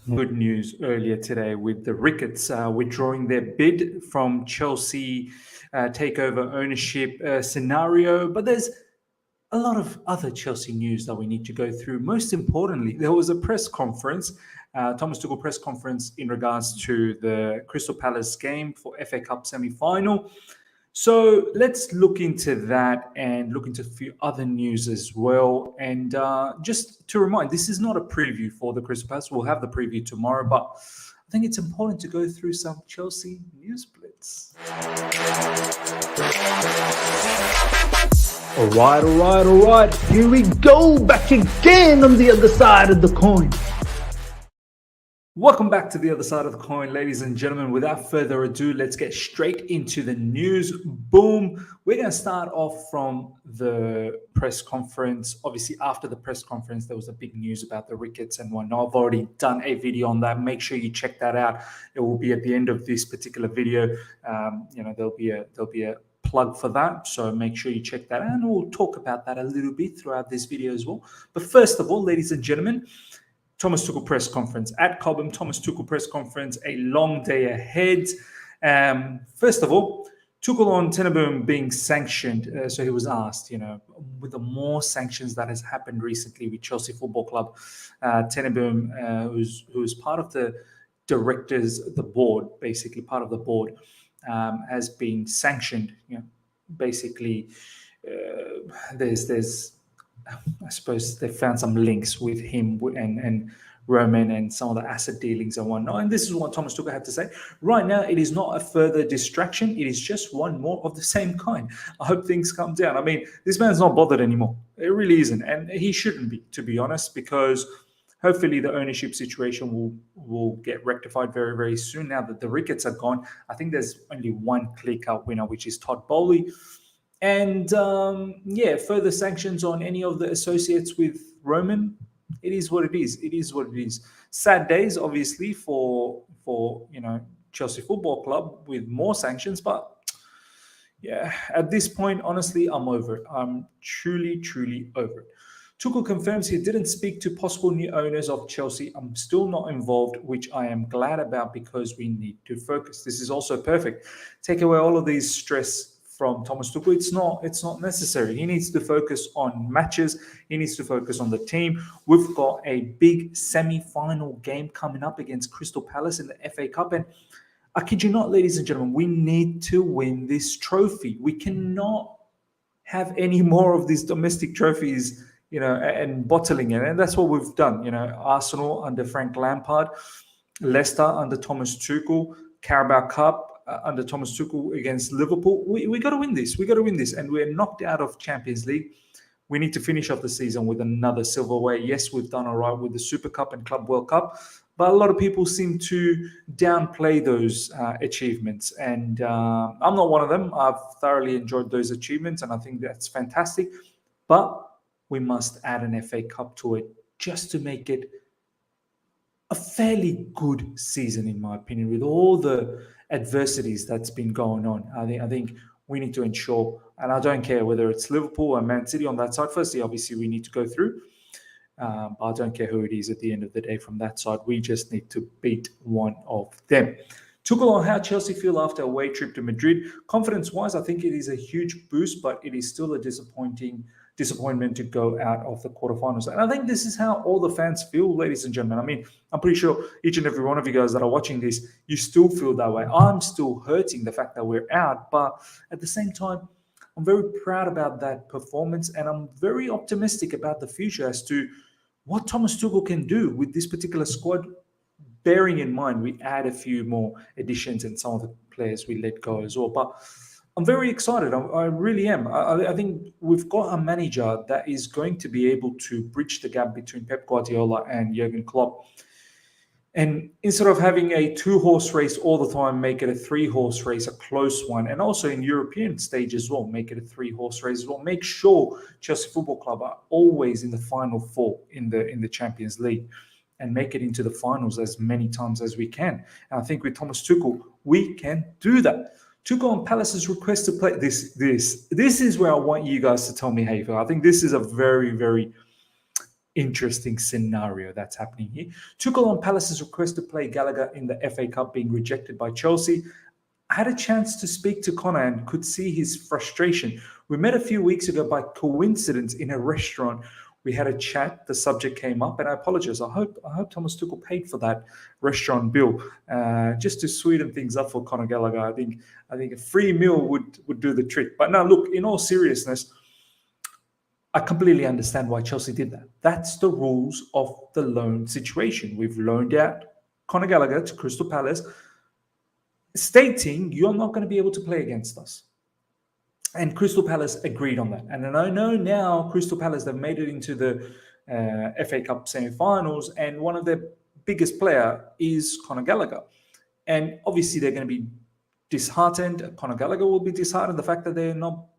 Good news earlier today with the Ricketts withdrawing their bid from Chelsea takeover ownership scenario. But there's a lot of other Chelsea news that we need to go through. Most importantly, there was a press conference, Thomas Tuchel press conference in regards to the Crystal Palace game for FA Cup semi-final. So let's look into that and look into a few other news as well. And just to remind, this is not a preview for the Crystal Palace. We'll have the preview tomorrow, but I think it's important to go through some Chelsea news blitz. All right. Here we go, back again on the other side of the coin. Welcome back to the other side of the coin, ladies and gentlemen. Without further ado, let's get straight into the news. Boom. We're going to start off from the press conference. Obviously, after the press conference, there was a big news about the Ricketts and whatnot. I've already done a video on that. Make sure you check that out. It will be at the end of this particular video. There'll be a plug for that, so make sure you check that out, and we'll talk about that a little bit throughout this video as well. But first of all, ladies and gentlemen, Thomas Tuchel press conference at Cobham. Thomas Tuchel press conference, a long day ahead. First of all, Tuchel on Tenenbaum being sanctioned. So he was asked, with the more sanctions that has happened recently with Chelsea Football Club, Tenenbaum, who's part of the directors, the board, basically part of the board, has been sanctioned. Basically, there's I suppose they found some links with him and Roman and some of the asset dealings and whatnot. And this is what Thomas Tuchel had to say. Right now, it is not a further distraction. It is just one more of the same kind. I hope things calm down. I mean, this man's not bothered anymore. It really isn't. And he shouldn't be, to be honest, because hopefully the ownership situation will get rectified very, very soon. Now that the Ricketts are gone, I think there's only one clear-cut winner, which is Todd Boehly. And further sanctions on any of the associates with Roman, it is what it is. It is what it is. Sad days, obviously, for Chelsea Football Club with more sanctions. But yeah, at this point, honestly, I'm over it. I'm truly, truly over it. Tuchel confirms he didn't speak to possible new owners of Chelsea. I'm still not involved, which I am glad about because we need to focus. This is also perfect. Take away all of these stress from Thomas Tuchel. It's not necessary. He needs to focus on matches. He needs to focus on the team. We've got a big semi-final game coming up against Crystal Palace in the FA Cup. And I kid you not, ladies and gentlemen, we need to win this trophy. We cannot have any more of these domestic trophies, and bottling it. And that's what we've done. Arsenal under Frank Lampard, Leicester under Thomas Tuchel, Carabao Cup under Thomas Tuchel against Liverpool. We got to win this. We got to win this. And we're knocked out of Champions League. We need to finish off the season with another silverware. Yes, we've done all right with the Super Cup and Club World Cup, but a lot of people seem to downplay those achievements. And I'm not one of them. I've thoroughly enjoyed those achievements, and I think that's fantastic. But we must add an FA Cup to it just to make it a fairly good season, in my opinion, with all the adversities that's been going on. I think we need to ensure, and I don't care whether it's Liverpool or Man City on that side. Firstly, obviously, we need to go through. But I don't care who it is at the end of the day from that side. We just need to beat one of them. Tuchel on how Chelsea feel after a away trip to Madrid. Confidence-wise, I think it is a huge boost, but it is still a disappointment to go out of the quarterfinals. And I think this is how all the fans feel, ladies and gentlemen. I mean, I'm pretty sure each and every one of you guys that are watching this, you still feel that way. I'm still hurting the fact that we're out, but at the same time, I'm very proud about that performance, and I'm very optimistic about the future as to what Thomas Tuchel can do with this particular squad, bearing in mind we add a few more additions and some of the players we let go as well. But I'm very excited. I really am. I think we've got a manager that is going to be able to bridge the gap between Pep Guardiola and Jurgen Klopp. And instead of having a 2-horse race all the time, make it a 3-horse race, a close one. And also in European stage as well, make it a 3-horse race as well. Make sure Chelsea Football Club are always in the final four in the Champions League, and make it into the finals as many times as we can. And I think with Thomas Tuchel, we can do that. Tuchel on Palace's request to play this is where I want you guys to tell me how you feel. I think this is a very, very interesting scenario that's happening here. Tuchel on Palace's request to play Gallagher in the FA Cup being rejected by Chelsea. I had a chance to speak to Conor and could see his frustration. We met a few weeks ago by coincidence in a restaurant. We had a chat. The subject came up, and I apologize. I hope Thomas Tuchel paid for that restaurant bill, just to sweeten things up for Conor Gallagher. I think a free meal would do the trick. But now, look, in all seriousness, I completely understand why Chelsea did that. That's the rules of the loan situation. We've loaned out Conor Gallagher to Crystal Palace, stating you're not going to be able to play against us. And Crystal Palace agreed on that. And I know now Crystal Palace, they've made it into the FA Cup semi-finals, and one of their biggest player is Conor Gallagher. And obviously they're going to be disheartened. Conor Gallagher will be disheartened the fact that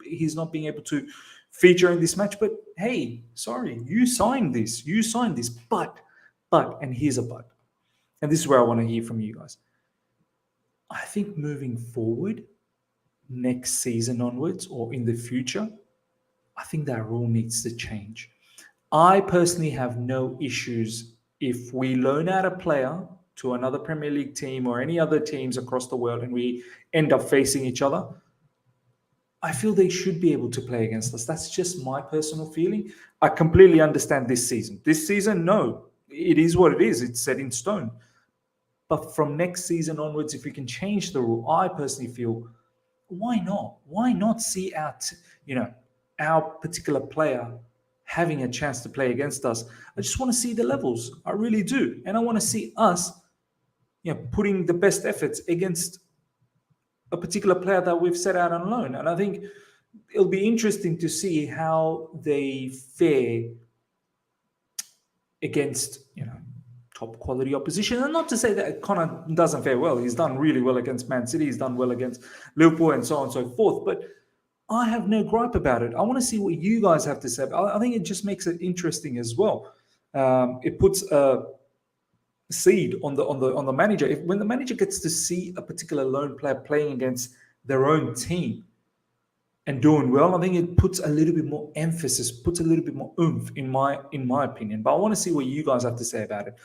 he's not being able to feature in this match. But hey, sorry, you signed this. But, and here's a but. And this is where I want to hear from you guys. I think moving forward, next season onwards or in the future, I think that rule needs to change. I personally have no issues if we loan out a player to another Premier League team or any other teams across the world and we end up facing each other. I feel they should be able to play against us. That's just my personal feeling. I completely understand this season. This season, no, it is what it is. It's set in stone. But from next season onwards, if we can change the rule, I personally feel, why not? Why not see our particular player having a chance to play against us? I just want to see the levels. I really do. And I want to see us, putting the best efforts against a particular player that we've set out on loan. And I think it'll be interesting to see how they fare against, top quality opposition. And not to say that Conor doesn't fare well. He's done really well against Man City. He's done well against Liverpool and so on and so forth. But I have no gripe about it. I want to see what you guys have to say. I think it just makes it interesting as well. It puts a seed on the manager. When the manager gets to see a particular lone player playing against their own team and doing well, I think it puts a little bit more emphasis, puts a little bit more oomph in my opinion. But I want to see what you guys have to say about it.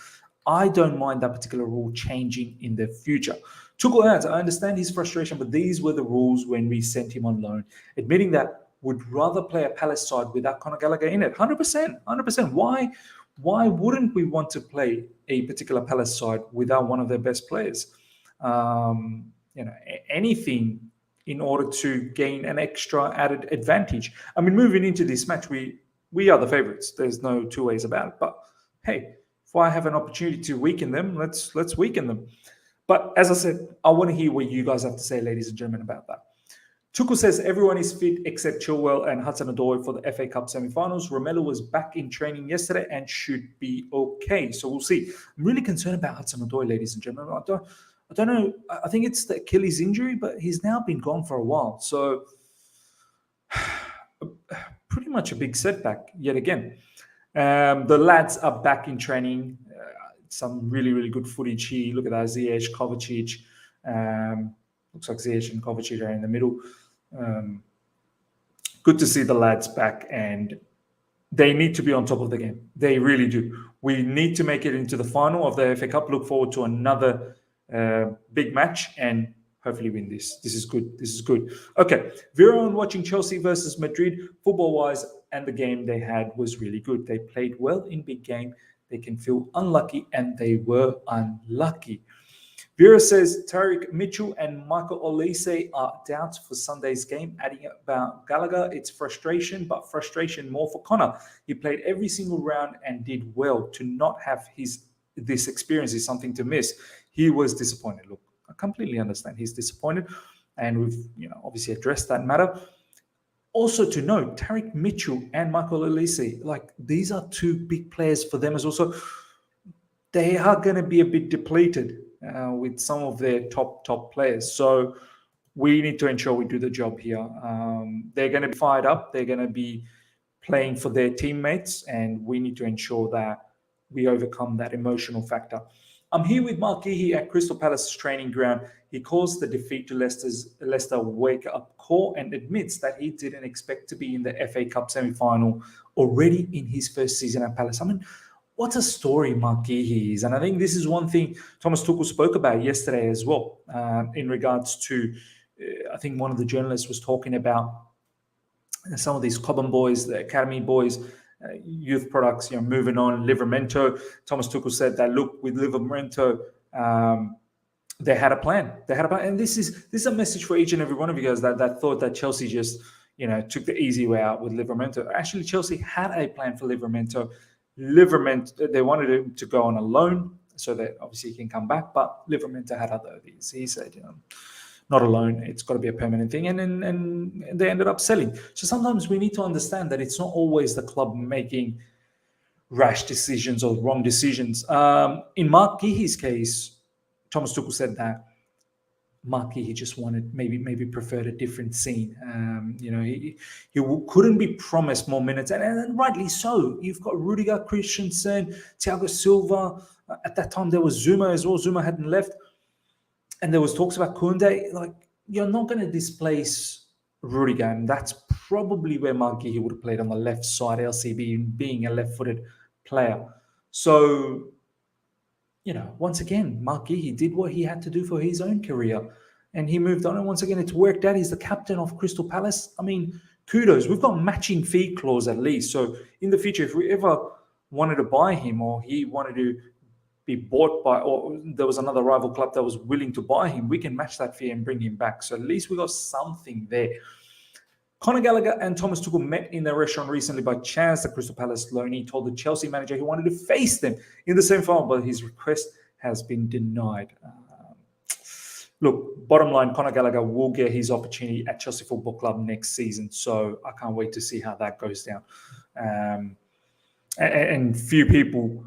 I don't mind that particular rule changing in the future. Tuchel adds, I understand his frustration, but these were the rules when we sent him on loan. Admitting that would rather play a Palace side without Conor Gallagher in it. 100%. Why wouldn't we want to play a particular Palace side without one of their best players? Anything in order to gain an extra added advantage. I mean, moving into this match, we are the favourites. There's no two ways about it. But hey, if I have an opportunity to weaken them, let's weaken them. But as I said, I want to hear what you guys have to say, ladies and gentlemen, about that. Tuchel says everyone is fit except Chilwell and Hudson-Odoi for the FA Cup semi-finals. Romelu was back in training yesterday and should be okay. So we'll see. I'm really concerned about Hudson-Odoi, ladies and gentlemen. I don't know. I think it's the Achilles injury, but he's now been gone for a while. So pretty much a big setback yet again. The lads are back in training. Some really, really good footage here. Look at that, Ziyech, Kovacic. Looks like Ziyech and Kovacic are in the middle. Good to see the lads back, and they need to be on top of the game. They really do. We need to make it into the final of the FA Cup. Look forward to another big match and hopefully win this. This is good. Okay, Vera on watching Chelsea versus Madrid. Football-wise, and the game they had was really good. They played well in big game. They can feel unlucky, and they were unlucky. Vera says Tyrick Mitchell and Michael Olise are doubts for Sunday's game. Adding about Gallagher, it's frustration, but frustration more for Conor. He played every single round and did well. To not have this experience is something to miss. He was disappointed. Look, I completely understand. He's disappointed, and we've obviously addressed that matter. Also to note, Tyrick Mitchell and Michael Olise, these are two big players for them as well. So they are going to be a bit depleted with some of their top players. So we need to ensure we do the job here. They're going to be fired up. They're going to be playing for their teammates, and we need to ensure that we overcome that emotional factor. I'm here with Mark Geehee at Crystal Palace's training ground. He calls the defeat to Leicester wake-up call and admits that he didn't expect to be in the FA Cup semi-final already in his first season at Palace. I mean, what a story Mark Geehee is. And I think this is one thing Thomas Tuchel spoke about yesterday as well, in regards to, I think one of the journalists was talking about some of these Cobham boys, the academy boys, youth products, moving on. Livramento, Thomas Tuchel said that, look, with Livramento, they had a plan. And this is a message for each and every one of you guys that thought that Chelsea just, took the easy way out with Livramento. Actually, Chelsea had a plan for Livramento. They wanted him to go on a loan so that obviously he can come back, but Livramento had other ideas. He said, not a loan, it's got to be a permanent thing. And they ended up selling. So sometimes we need to understand that it's not always the club making rash decisions or wrong decisions. In Mark Geehee's case, Thomas Tuchel said that Mark Geehee just wanted, maybe preferred a different scene. He couldn't be promised more minutes, and rightly so. You've got Rudiger, Christensen, Thiago Silva. At that time, there was Zuma as well. Zuma hadn't left. And there was talks about Koundé. Like, you're not going to displace Rudiger, and that's probably where Mark Geehee would have played on the left side, LCB, being a left-footed player. So, once again, Mark Geehee did what he had to do for his own career, and he moved on. And once again, it's worked out. He's the captain of Crystal Palace. I mean, kudos. We've got matching fee clause at least. So in the future, if we ever wanted to buy him, or he wanted to be bought by, or there was another rival club that was willing to buy him, we can match that fee and bring him back. So at least we got something there. Conor Gallagher and Thomas Tuchel met in a restaurant recently by chance. The Crystal Palace loanee told the Chelsea manager he wanted to face them in the semi-final, but his request has been denied. Look, bottom line, Conor Gallagher will get his opportunity at Chelsea Football Club next season, so I can't wait to see how that goes down. And few people,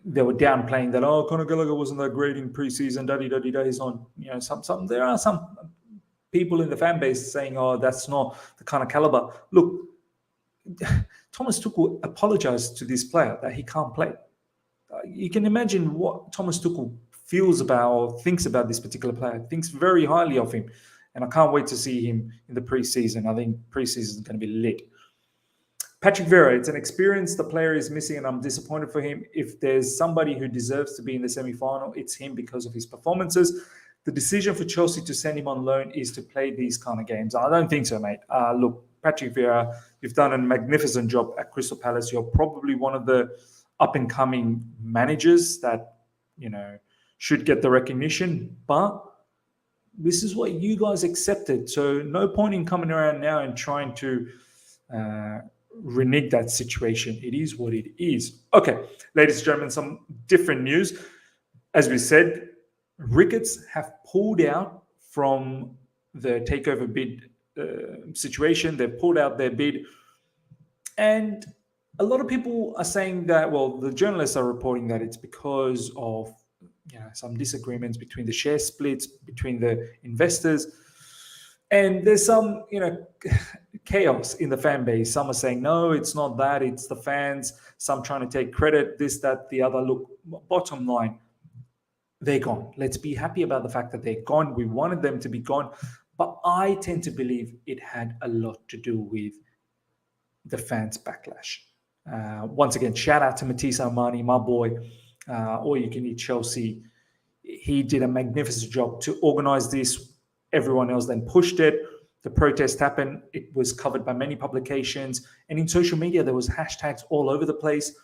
they were downplaying that, Conor Gallagher wasn't that great in pre-season, da-di-da-di-da. He's on, there are some people in the fan base saying, that's not the kind of caliber. Look, Thomas Tuchel apologized to this player that he can't play. You can imagine what Thomas Tuchel feels about or thinks about this particular player. Thinks very highly of him. And I can't wait to see him in the preseason. I think preseason is going to be lit. Patrick Vieira, it's an experience the player is missing, and I'm disappointed for him. If there's somebody who deserves to be in the semi-final, it's him because of his performances. The decision for Chelsea to send him on loan is to play these kind of games. I don't think so, mate. Look, Patrick Vieira, you've done a magnificent job at Crystal Palace. You're probably one of the up-and-coming managers that, should get the recognition. But this is what you guys accepted. So no point in coming around now and trying to renege that situation. It is what it is. Okay, ladies and gentlemen, some different news. As we said, Ricketts have pulled out from the takeover bid situation. They've pulled out their bid. And a lot of people are saying that, well, the journalists are reporting that it's because of some disagreements between the share splits, between the investors. And there's some, chaos in the fan base. Some are saying, no, it's not that, it's the fans. Some trying to take credit, this, that, the other. Look, bottom line, they're gone. Let's be happy about the fact that they're gone. We wanted them to be gone. But I tend to believe it had a lot to do with the fans' backlash. Once again, shout out to Matisse Armani, my boy, All You Can Eat Chelsea. He did a magnificent job to organize this. Everyone else then pushed it. The protest happened. It was covered by many publications. And in social media, there was hashtags all over the place.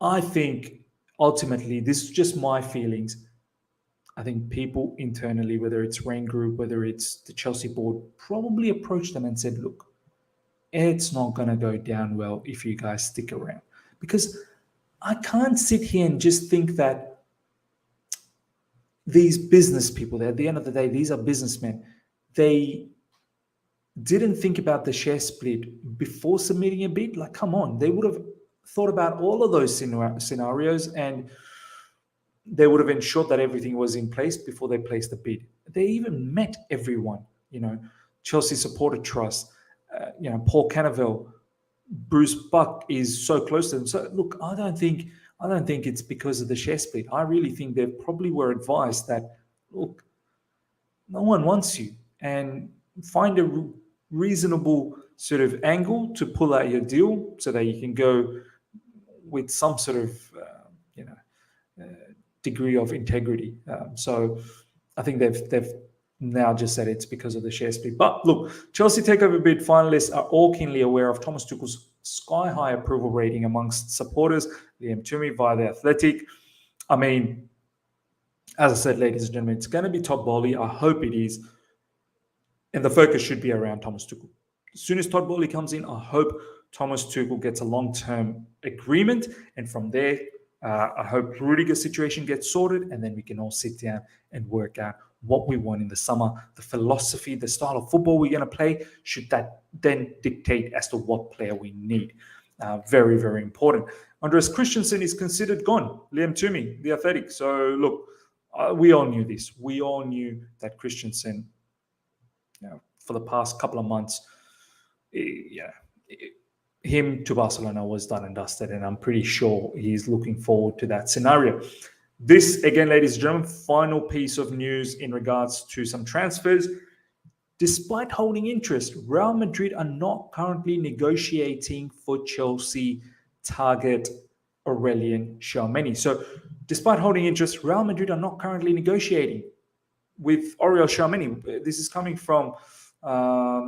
I think, ultimately, this is just my feelings. I think people internally, whether it's Rain Group, whether it's the Chelsea board, probably approached them and said, look, it's not going to go down well if you guys stick around. Because I can't sit here and just think that these business people, at the end of the day, these are businessmen. They didn't think about the share split before submitting a bid. Like, come on, they would have thought about all of those scenarios, and they would have ensured that everything was in place before they placed the bid. They even met everyone, Chelsea Supporter Trust, Paul Cannavale, Bruce Buck is so close to them. So look, I don't think it's because of the share split. I really think they probably were advised that, look, no one wants you, and find a reasonable sort of angle to pull out your deal so that you can go with some sort of degree of integrity. So I think they've now just said it's because of the share split. But look, Chelsea takeover bid finalists are all keenly aware of Thomas Tuchel's sky-high approval rating amongst supporters. Liam Toomey via The Athletic. I mean, as I said, ladies and gentlemen, it's going to be Todd Boehly. I hope it is. And the focus should be around Thomas Tuchel. As soon as Todd Boehly comes in, I hope Thomas Tuchel gets a long-term agreement. And from there, I hope Rudiger's situation gets sorted, and then we can all sit down and work out what we want in the summer. The philosophy, the style of football we're going to play, should that then dictate as to what player we need. Very, very important. Andreas Christensen is considered gone. Liam Toomey, The Athletic. So, look, we all knew this. We all knew that Christensen, for the past couple of months, him to Barcelona was done and dusted, and I'm pretty sure he's looking forward to that scenario. This, again, ladies and gentlemen, final piece of news in regards to some transfers. Despite holding interest, Real Madrid are not currently negotiating for Chelsea target Aurelien Tchouameni. So, despite holding interest, Real Madrid are not currently negotiating with Aurelien Tchouameni. This is coming from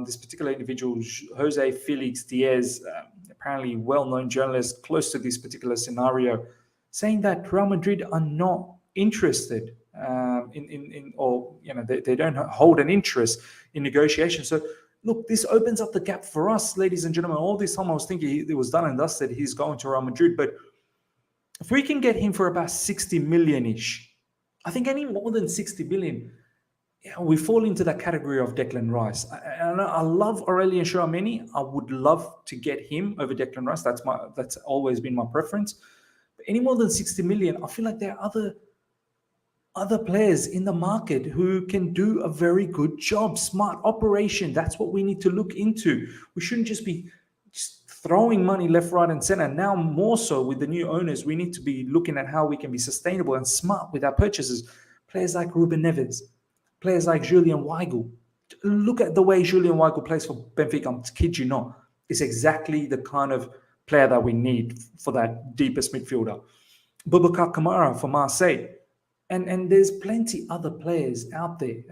this particular individual, Jose Felix Diaz, apparently well-known journalist close to this particular scenario, saying that Real Madrid are not interested they don't hold an interest in negotiation. So, look, this opens up the gap for us, ladies and gentlemen. All this time I was thinking it was done and dusted. He's going to Real Madrid, but if we can get him for about 60 million-ish, I think any more than 60 billion, we fall into that category of Declan Rice. I love Aurelien Tchouameni. I would love to get him over Declan Rice. That's always been my preference. But any more than 60 million, I feel like there are other players in the market who can do a very good job. Smart operation. That's what we need to look into. We shouldn't just be throwing money left, right, and center. Now, more so with the new owners, we need to be looking at how we can be sustainable and smart with our purchases. Players like Ruben Neves, players like Julian Weigl. Look at the way Julian Weigl plays for Benfica. I kid you not. It's exactly the kind of player that we need for that deepest midfielder. Boubacar Kamara for Marseille. And there's plenty other players out there.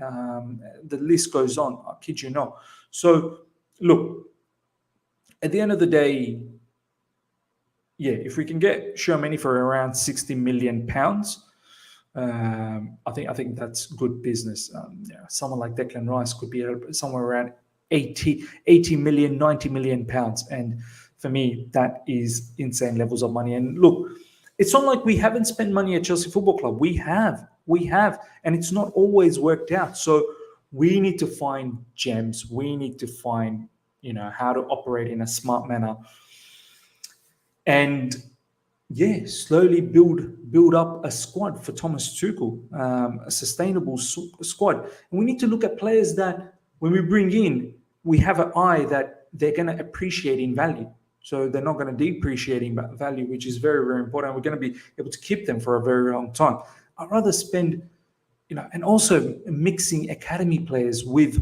The list goes on. I kid you not. So, look, at the end of the day, if we can get Tchouameni for around £60 million, I think that's good business. Someone like Declan Rice could be somewhere around 80 million, 90 million pounds. And for me, that is insane levels of money. And look, it's not like we haven't spent money at Chelsea Football Club. We have, and it's not always worked out. So we need to find gems. We need to find, how to operate in a smart manner. And slowly build up a squad for Thomas Tuchel, a sustainable squad. And we need to look at players that when we bring in, we have an eye that they're going to appreciate in value. So they're not going to depreciate in value, which is very, very important. We're going to be able to keep them for a very long time. I'd rather spend, and also mixing academy players with,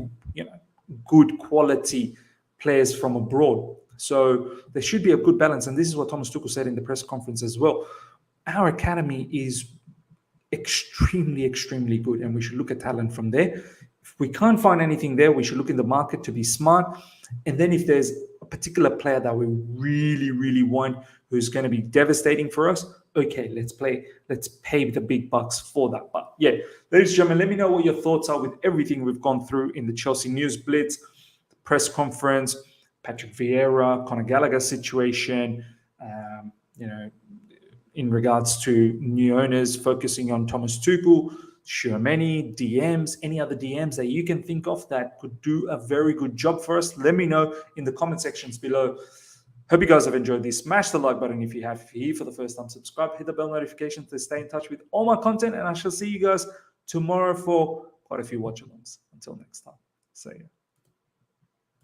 good quality players from abroad. So there should be a good balance. And this is what Thomas Tuchel said in the press conference as well. Our academy is extremely, extremely good, and we should look at talent from there. If we can't find anything there, we should look in the market to be smart. And then if there's a particular player that we really, really want who's going to be devastating for us, okay, let's pay the big bucks for that. But ladies and gentlemen, let me know what your thoughts are with everything we've gone through in the Chelsea News Blitz, the press conference, Patrick Vieira, Conor Gallagher situation, in regards to new owners focusing on Thomas Tuchel, Tchouameni, DMs, any other DMs that you can think of that could do a very good job for us. Let me know in the comment sections below. Hope you guys have enjoyed this. Smash the like button if you have. If you're here for the first time, subscribe, hit the bell notification to stay in touch with all my content, and I shall see you guys tomorrow for quite a few watch-alongs. Until next time, see ya.